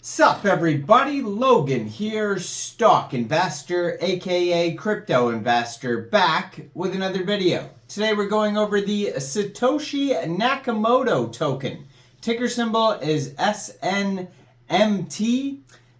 Sup everybody, Logan here, stock investor aka crypto investor, back with another video. Today we're going over the Satoshi Nakamoto token. Ticker symbol is SNMT.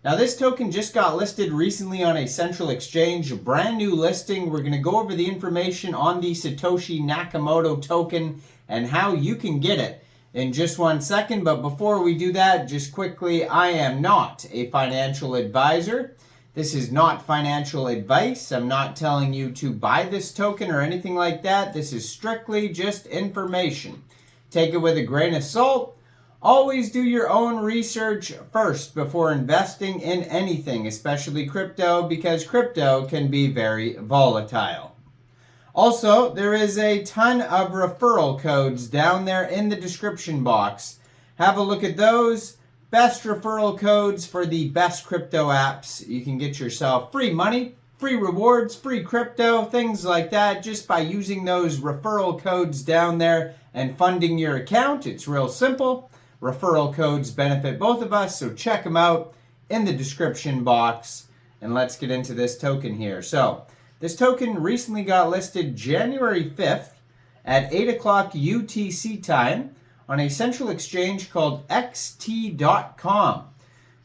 Now this token just got listed recently on a central exchange, a brand new listing. We're going to go over the information on the Satoshi Nakamoto token and how you can get it in just 1 second. But before we do that, just quickly, I am not a financial advisor. This is not financial advice. I'm not telling you to buy this token or anything like that. This is strictly just information. Take it with a grain of salt. Always do your own research first before investing in anything, especially crypto, because crypto can be very volatile. Also, there is a ton of referral codes down there in the description box. Have a look at those. Best referral codes for the best crypto apps. You can get yourself free money, free rewards, free crypto, things like that, just by using those referral codes down there and funding your account. It's real simple. Referral codes benefit both of us, so check them out in the description box. And let's get into this token here. So, this token recently got listed January 5th at 8 o'clock UTC time on a central exchange called xt.com.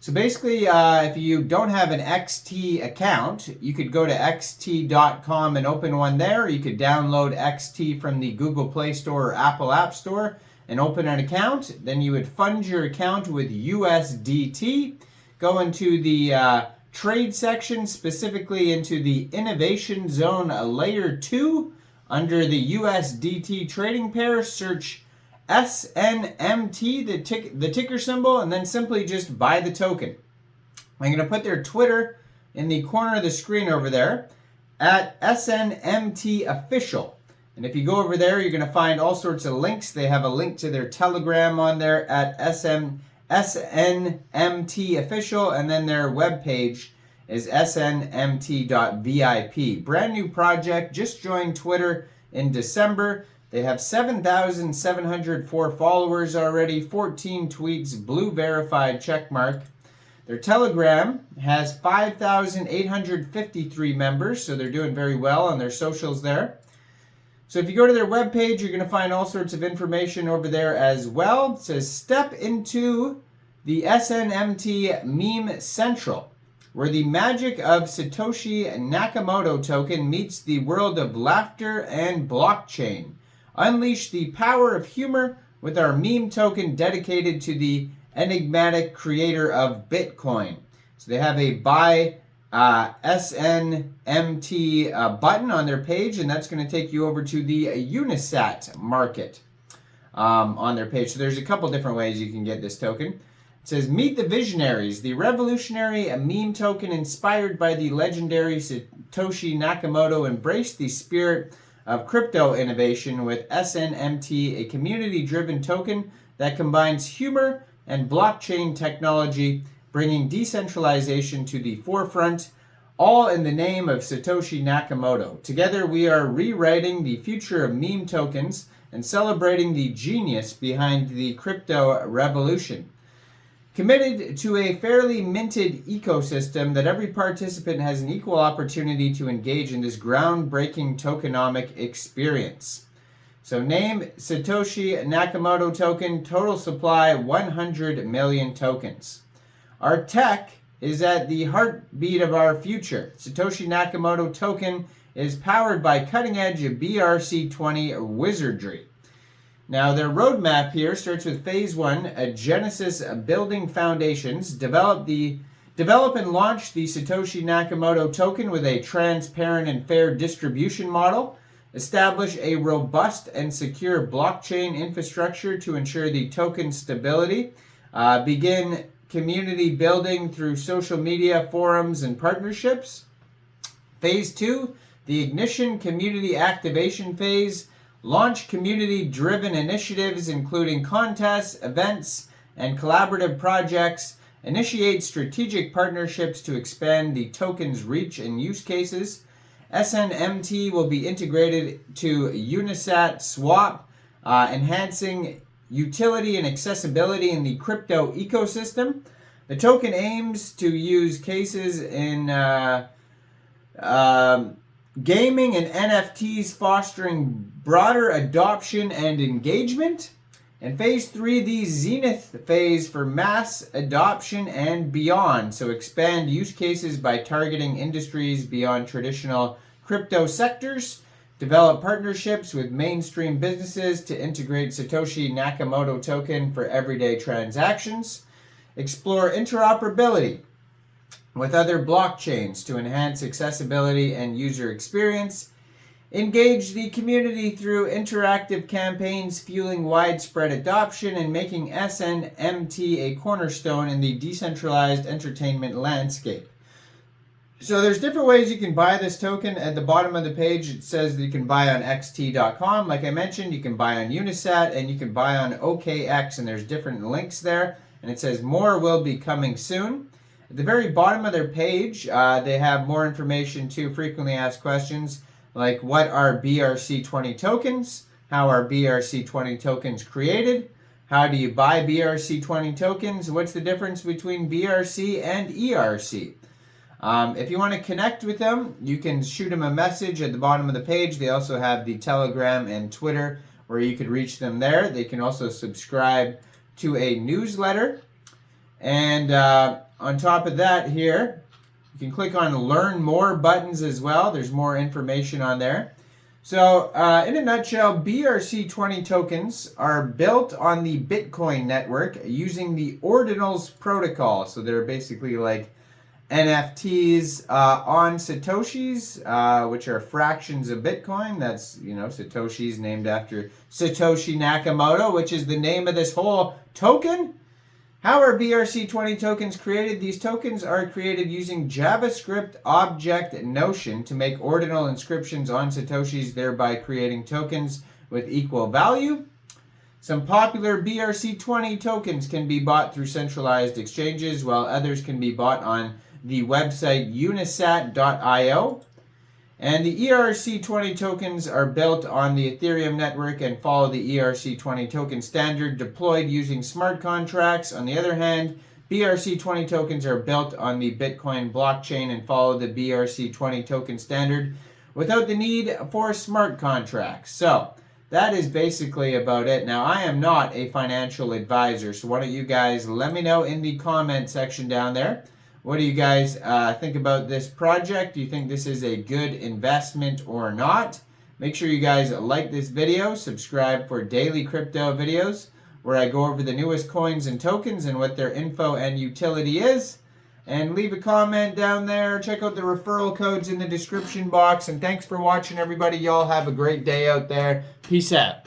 So basically, if you don't have an XT account, you could go to xt.com and open one there. Or you could download XT from the Google Play Store or Apple App Store and open an account. Then you would fund your account with USDT, go into the trade section, specifically into the Innovation Zone Layer 2 under the USDT trading pair. Search SNMT, the ticker symbol, and then simply just buy the token. I'm going to put their Twitter in the corner of the screen over there at SNMT Official. And if you go over there, you're going to find all sorts of links. They have a link to their Telegram on there at SNMT Official, and then their webpage is snmt.vip. Brand new project, just joined Twitter in December. They have 7,704 followers already, 14 tweets, blue verified checkmark. Their Telegram has 5,853 members, so they're doing very well on their socials there. So if you go to their webpage, you're going to find all sorts of information over there as well. It says, step into the SNMT Meme Central, where the magic of Satoshi Nakamoto token meets the world of laughter and blockchain. Unleash the power of humor with our meme token dedicated to the enigmatic creator of Bitcoin. So they have a buy SNMT button on their page, and that's going to take you over to the Unisat market on their page. So there's a couple different ways you can get this token. It says, meet the visionaries, the revolutionary meme token inspired by the legendary Satoshi Nakamoto embraced the spirit of crypto innovation with SNMT, a community-driven token that combines humor and blockchain technology, bringing decentralization to the forefront, all in the name of Satoshi Nakamoto. Together we are rewriting the future of meme tokens and celebrating the genius behind the crypto revolution. Committed to a fairly minted ecosystem that every participant has an equal opportunity to engage in this groundbreaking tokenomic experience. So name Satoshi Nakamoto token, total supply 100 million tokens. Our tech is at the heartbeat of our future. Satoshi Nakamoto token is powered by cutting-edge BRC20 wizardry. Now, their roadmap here starts with Phase 1, a Genesis building foundations, develop and launch the Satoshi Nakamoto token with a transparent and fair distribution model, establish a robust and secure blockchain infrastructure to ensure the token stability, begin community building through social media, forums, and partnerships. Phase 2, the Ignition Community Activation Phase, launch community-driven initiatives including contests, events, and collaborative projects. Initiate strategic partnerships to expand the token's reach and use cases. SNMT will be integrated to Unisat Swap, enhancing utility and accessibility in the crypto ecosystem. The token aims to use cases in gaming and NFTs, fostering broader adoption and engagement. And phase 3, the zenith phase for mass adoption and beyond. So expand use cases by targeting industries beyond traditional crypto sectors. Develop partnerships with mainstream businesses to integrate Satoshi Nakamoto token for everyday transactions. Explore interoperability with other blockchains to enhance accessibility and user experience. Engage the community through interactive campaigns fueling widespread adoption and making Snmt a cornerstone in the decentralized entertainment landscape. So there's different ways you can buy this token. At the bottom of the page, it says that you can buy on xt.com. Like I mentioned, you can buy on Unisat and you can buy on KCEX, and there's different links there. And it says more will be coming soon. At the very bottom of their page, they have more information too, frequently asked questions, like what are BRC20 tokens? How are BRC20 tokens created? How do you buy BRC20 tokens? What's the difference between BRC and ERC? If you want to connect with them, you can shoot them a message at the bottom of the page. They also have the Telegram and Twitter where you could reach them there. They can also subscribe to a newsletter. And on top of that here, you can click on Learn More buttons as well. There's more information on there. So in a nutshell, BRC20 tokens are built on the Bitcoin network using the Ordinals protocol. So they're basically like NFTs on Satoshis, which are fractions of Bitcoin. That's, Satoshis named after Satoshi Nakamoto, which is the name of this whole token. How are BRC20 tokens created? These tokens are created using JavaScript object notion to make ordinal inscriptions on Satoshis, thereby creating tokens with equal value. Some popular BRC20 tokens can be bought through centralized exchanges, while others can be bought on the website unisat.io. And the ERC20 tokens are built on the Ethereum network and follow the ERC20 token standard deployed using smart contracts. On the other hand, BRC20 tokens are built on the Bitcoin blockchain and follow the BRC20 token standard without the need for smart contracts. So that is basically about it. Now, I am not a financial advisor, so why don't you guys let me know in the comment section down there. What do you guys think about this project? Do you think this is a good investment or not? Make sure you guys like this video, subscribe for daily crypto videos where I go over the newest coins and tokens and what their info and utility is. And leave a comment down there. Check out the referral codes in the description box. And thanks for watching, everybody. Y'all have a great day out there. Peace out.